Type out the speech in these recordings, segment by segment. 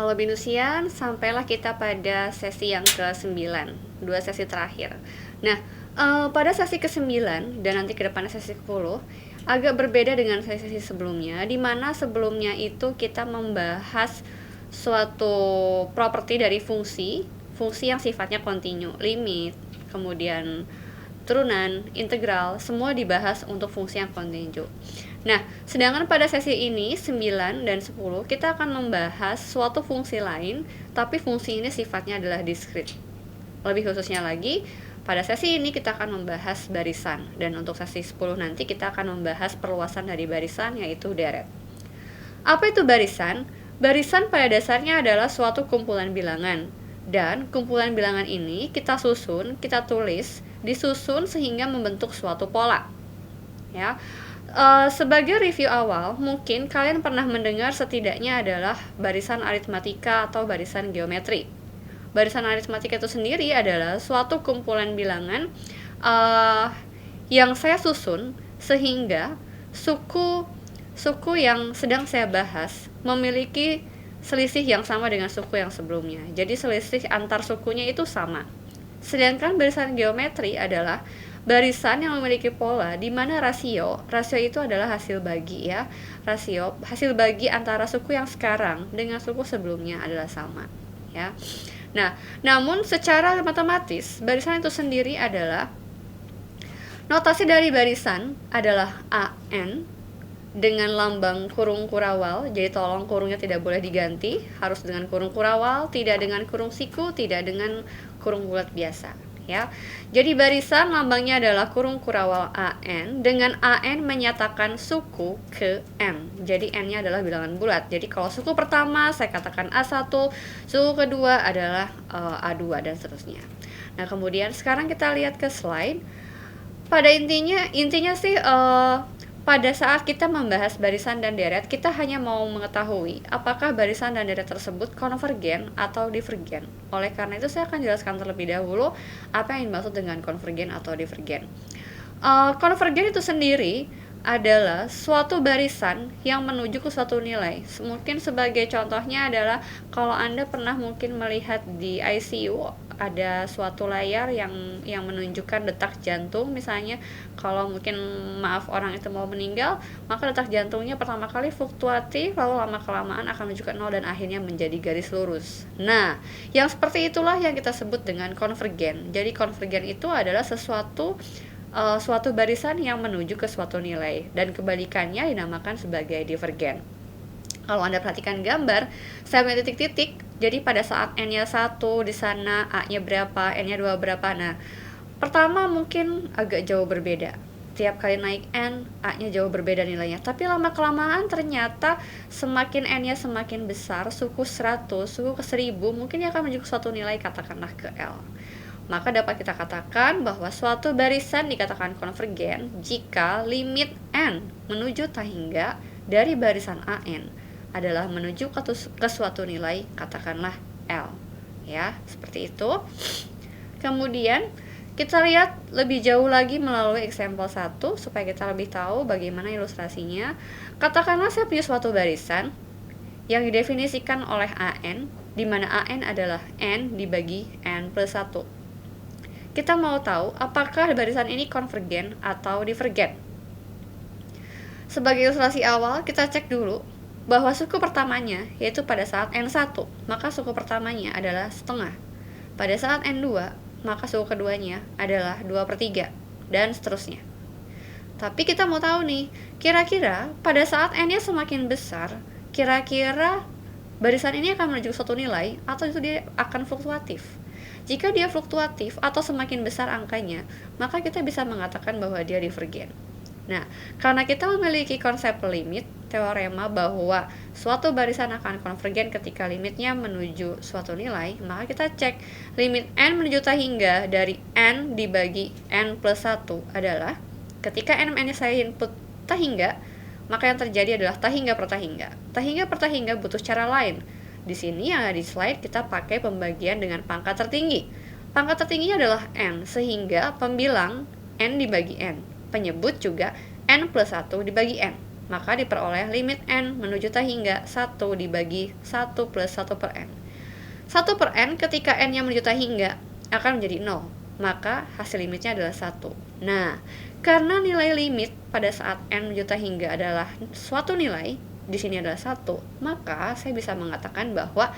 Halo Binusian, sampailah kita pada sesi yang ke-9, 2 sesi terakhir. Nah, pada sesi ke-9 dan nanti ke depannya sesi ke-10 agak berbeda dengan sesi sebelumnya, di mana sebelumnya itu kita membahas suatu properti dari fungsi yang sifatnya kontinu, limit, kemudian turunan, integral, semua dibahas untuk fungsi yang kontinu. Nah, sedangkan pada sesi ini 9 dan 10 kita akan membahas suatu fungsi lain, tapi fungsi ini sifatnya adalah diskrit. Lebih khususnya lagi, pada sesi ini kita akan membahas barisan, dan untuk sesi 10 nanti kita akan membahas perluasan dari barisan, yaitu deret. Apa itu barisan? Barisan pada dasarnya adalah suatu kumpulan bilangan, dan kumpulan bilangan ini kita susun, kita tulis, disusun sehingga membentuk suatu pola. Ya, sebagai review awal, mungkin kalian pernah mendengar setidaknya adalah barisan aritmatika atau barisan geometri. Barisan aritmatika itu sendiri adalah suatu kumpulan bilangan yang saya susun sehingga suku yang sedang saya bahas memiliki selisih yang sama dengan suku yang sebelumnya. Jadi selisih antar sukunya itu sama. Sedangkan barisan geometri adalah barisan yang memiliki pola di mana rasio itu adalah hasil bagi, ya. Hasil bagi antara suku yang sekarang dengan suku sebelumnya adalah sama, ya. Nah, namun secara matematis barisan itu sendiri adalah notasi dari barisan adalah AN dengan lambang kurung kurawal. Jadi tolong kurungnya tidak boleh diganti, harus dengan kurung kurawal, tidak dengan kurung siku, tidak dengan kurung bulat biasa, ya. Jadi barisan lambangnya adalah kurung kurawal AN dengan AN menyatakan suku ke N. Jadi N-nya adalah bilangan bulat. Jadi kalau suku pertama saya katakan A1, suku kedua adalah A2 dan seterusnya. Nah, kemudian sekarang kita lihat ke slide. Pada intinya sih pada saat kita membahas barisan dan deret, kita hanya mau mengetahui apakah barisan dan deret tersebut konvergen atau divergen. Oleh karena itu, saya akan jelaskan terlebih dahulu apa yang dimaksud dengan konvergen atau divergen. Konvergen itu sendiri adalah suatu barisan yang menuju ke suatu nilai. Mungkin sebagai contohnya adalah kalau Anda pernah mungkin melihat di ICU ada suatu layar yang menunjukkan detak jantung. Misalnya kalau mungkin maaf orang itu mau meninggal, maka detak jantungnya pertama kali fluktuatif, lalu lama-kelamaan akan menunjukkan 0 dan akhirnya menjadi garis lurus. Nah, yang seperti itulah yang kita sebut dengan konvergen. Jadi konvergen itu adalah suatu barisan yang menuju ke suatu nilai, dan kebalikannya dinamakan sebagai divergen. Kalau Anda perhatikan gambar, saya punya titik-titik. Jadi pada saat N-nya 1 di sana, A-nya berapa, N-nya 2 berapa. Nah, pertama mungkin agak jauh berbeda. Tiap kali naik N, A-nya jauh berbeda nilainya. Tapi lama-kelamaan ternyata semakin N-nya semakin besar, suku 100, suku ke 1000, mungkin akan menuju ke suatu nilai, katakanlah ke L. Maka dapat kita katakan bahwa suatu barisan dikatakan konvergen jika limit N menuju tahingga dari barisan AN adalah menuju ke suatu nilai, katakanlah L, ya, seperti itu. Kemudian kita lihat lebih jauh lagi melalui example 1 supaya kita lebih tahu bagaimana ilustrasinya. Katakanlah saya punya suatu barisan yang didefinisikan oleh AN, di mana AN adalah N dibagi N plus 1. Kita mau tahu apakah barisan ini konvergen atau divergen. Sebagai ilustrasi awal, kita cek dulu bahwa suku pertamanya, yaitu pada saat N1, maka suku pertamanya adalah setengah. Pada saat N2, maka suku keduanya adalah 2/3, dan seterusnya. Tapi kita mau tahu nih, kira-kira pada saat N-nya semakin besar, kira-kira barisan ini akan menuju suatu nilai, atau itu dia akan fluktuatif. Jika dia fluktuatif atau semakin besar angkanya, maka kita bisa mengatakan bahwa dia divergen. Nah, karena kita memiliki konsep limit, teorema bahwa suatu barisan akan konvergen ketika limitnya menuju suatu nilai, maka kita cek limit N menuju tahingga dari N dibagi N plus 1 adalah ketika N-nya saya input tahingga, maka yang terjadi adalah tahingga per tahingga. Tahingga per tahingga butuh cara lain. Di sini yang ada di slide kita pakai pembagian dengan pangkat tertinggi. Pangkat tertingginya adalah N, sehingga pembilang N dibagi N. Penyebut juga N plus 1 dibagi N. maka diperoleh limit n menuju t hingga 1 dibagi 1 plus 1 per n. 1 per n ketika n yang menuju t hingga akan menjadi 0, maka hasil limitnya adalah 1. Nah, karena nilai limit pada saat n menuju t hingga adalah suatu nilai, di sini adalah 1, maka saya bisa mengatakan bahwa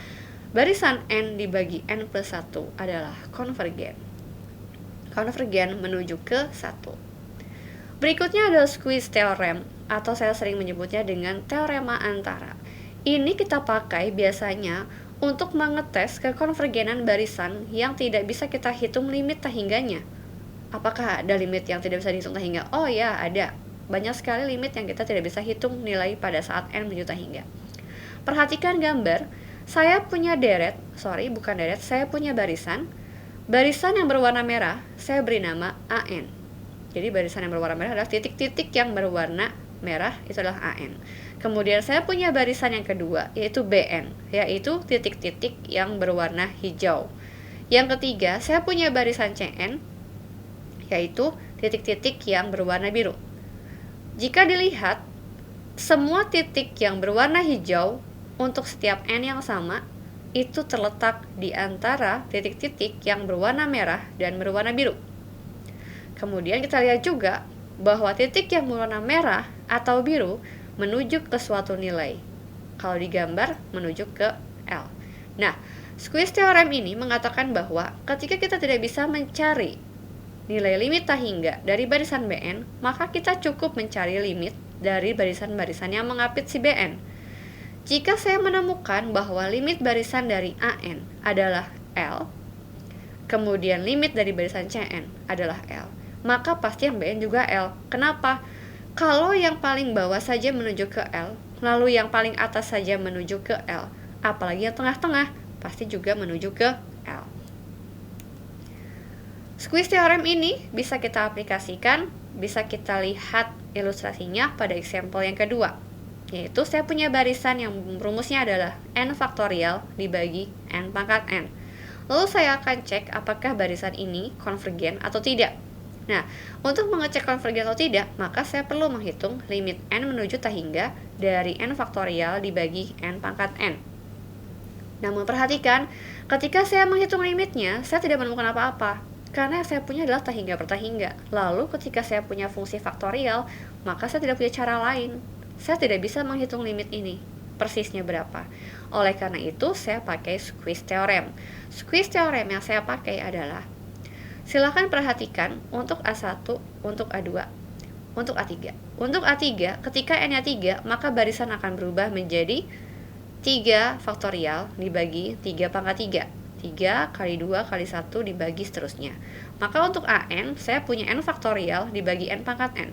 barisan n dibagi n plus 1 adalah konvergen. Konvergen menuju ke 1. Berikutnya adalah squeeze theorem, atau saya sering menyebutnya dengan teorema antara. Ini kita pakai biasanya untuk mengetes kekonvergenan barisan yang tidak bisa kita hitung limit t hingganya. Apakah ada limit yang tidak bisa dihitung t hingga? Oh ya, ada. Banyak sekali limit yang kita tidak bisa hitung nilai pada saat n menuju t hingga. Perhatikan gambar, saya punya saya punya barisan. Barisan yang berwarna merah, saya beri nama AN. Jadi barisan yang berwarna merah adalah titik-titik yang berwarna merah, itu adalah AN. Kemudian saya punya barisan yang kedua, yaitu BN, yaitu titik-titik yang berwarna hijau. Yang ketiga, saya punya barisan CN, yaitu titik-titik yang berwarna biru. Jika dilihat, semua titik yang berwarna hijau untuk setiap N yang sama, itu terletak di antara titik-titik yang berwarna merah dan berwarna biru. Kemudian kita lihat juga bahwa titik yang berwarna merah atau biru menuju ke suatu nilai. Kalau digambar, menuju ke L. Nah, squeeze theorem ini mengatakan bahwa ketika kita tidak bisa mencari nilai limit t hingga dari barisan BN, maka kita cukup mencari limit dari barisan-barisan yang mengapit si BN. Jika saya menemukan bahwa limit barisan dari AN adalah L, kemudian limit dari barisan CN adalah L, maka pasti yang BN juga L. Kenapa? Kalau yang paling bawah saja menuju ke L, lalu yang paling atas saja menuju ke L, apalagi yang tengah-tengah, pasti juga menuju ke L. Squeeze theorem ini bisa kita aplikasikan, bisa kita lihat ilustrasinya pada example yang kedua, yaitu saya punya barisan yang rumusnya adalah n faktorial dibagi n pangkat n. Lalu saya akan cek apakah barisan ini konvergen atau tidak. Nah, untuk mengecek konvergen atau tidak, maka saya perlu menghitung limit n menuju t hingga dari n faktorial dibagi n pangkat n. Namun perhatikan, ketika saya menghitung limitnya, saya tidak menemukan apa-apa, karena yang saya punya adalah t hingga per t hingga. Lalu ketika saya punya fungsi faktorial, maka saya tidak punya cara lain. Saya tidak bisa menghitung limit ini, persisnya berapa. Oleh karena itu, saya pakai squeeze theorem. Squeeze theorem yang saya pakai adalah, silakan perhatikan untuk A1, untuk A2, untuk A3. Untuk A3, ketika n-nya 3, maka barisan akan berubah menjadi 3 faktorial dibagi 3 pangkat 3. 3 kali 2 kali 1 dibagi seterusnya. Maka untuk AN, saya punya n faktorial dibagi n pangkat n.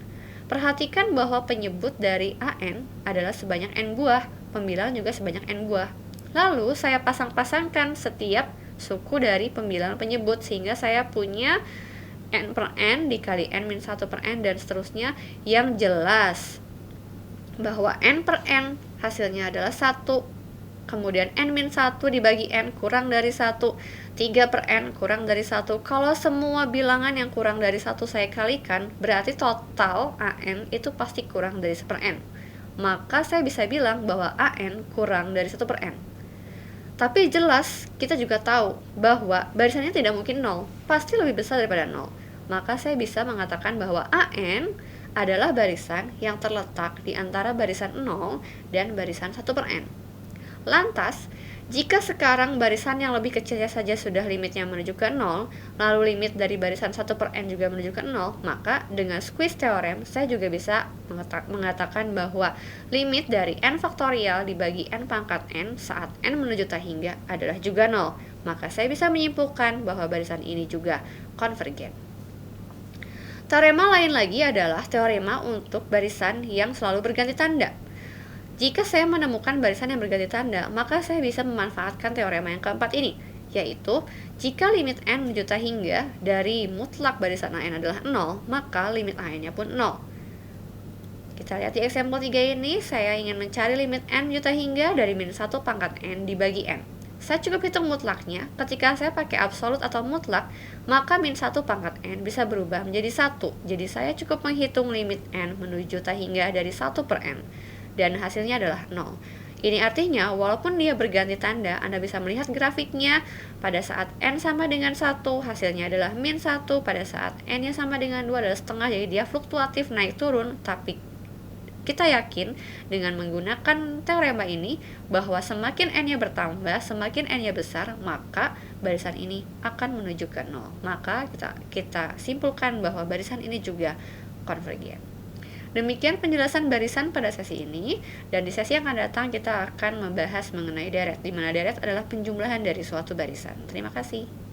Perhatikan bahwa penyebut dari AN adalah sebanyak n buah, pembilangan juga sebanyak n buah. Lalu saya pasang-pasangkan setiap suku dari pembilangan penyebut, sehingga saya punya n per n dikali n-1 per n dan seterusnya, yang jelas bahwa n per n hasilnya adalah 1, kemudian n-1 dibagi n kurang dari 1, 3 per n kurang dari 1. Kalau semua bilangan yang kurang dari 1 saya kalikan, berarti total AN itu pasti kurang dari 1 per n. Maka saya bisa bilang bahwa AN kurang dari 1 per n. Tapi jelas kita juga tahu bahwa barisannya tidak mungkin 0, pasti lebih besar daripada 0. Maka saya bisa mengatakan bahwa AN adalah barisan yang terletak di antara barisan 0 dan barisan 1 per n. Lantas, jika sekarang barisan yang lebih kecilnya saja sudah limitnya menuju ke 0, lalu limit dari barisan 1 per n juga menuju ke 0, maka dengan squeeze theorem saya juga bisa mengatakan bahwa limit dari n faktorial dibagi n pangkat n saat n menuju t hingga adalah juga 0. Maka saya bisa menyimpulkan bahwa barisan ini juga konvergen. Teorema lain lagi adalah teorema untuk barisan yang selalu berganti tanda. Jika saya menemukan barisan yang berganti tanda, maka saya bisa memanfaatkan teorema yang keempat ini, yaitu jika limit n menuju t hingga dari mutlak barisan AN adalah 0, maka limit AN-nya pun 0. Kita lihat di example 3 ini, saya ingin mencari limit n menuju t hingga dari min 1 pangkat n dibagi n. Saya cukup hitung mutlaknya. Ketika saya pakai absolut atau mutlak, maka min 1 pangkat n bisa berubah menjadi 1. Jadi saya cukup menghitung limit n menuju tak hingga dari 1 per n. Dan hasilnya adalah 0. Ini artinya walaupun dia berganti tanda, Anda bisa melihat grafiknya pada saat n sama dengan 1, hasilnya adalah min 1, pada saat n-nya sama dengan 2 adalah setengah, jadi dia fluktuatif naik turun, tapi kita yakin dengan menggunakan teorema ini bahwa semakin n-nya bertambah, semakin n-nya besar, maka barisan ini akan menuju ke 0. Maka kita simpulkan bahwa barisan ini juga konvergen. Demikian penjelasan barisan pada sesi ini, dan di sesi yang akan datang kita akan membahas mengenai deret, di mana deret adalah penjumlahan dari suatu barisan. Terima kasih.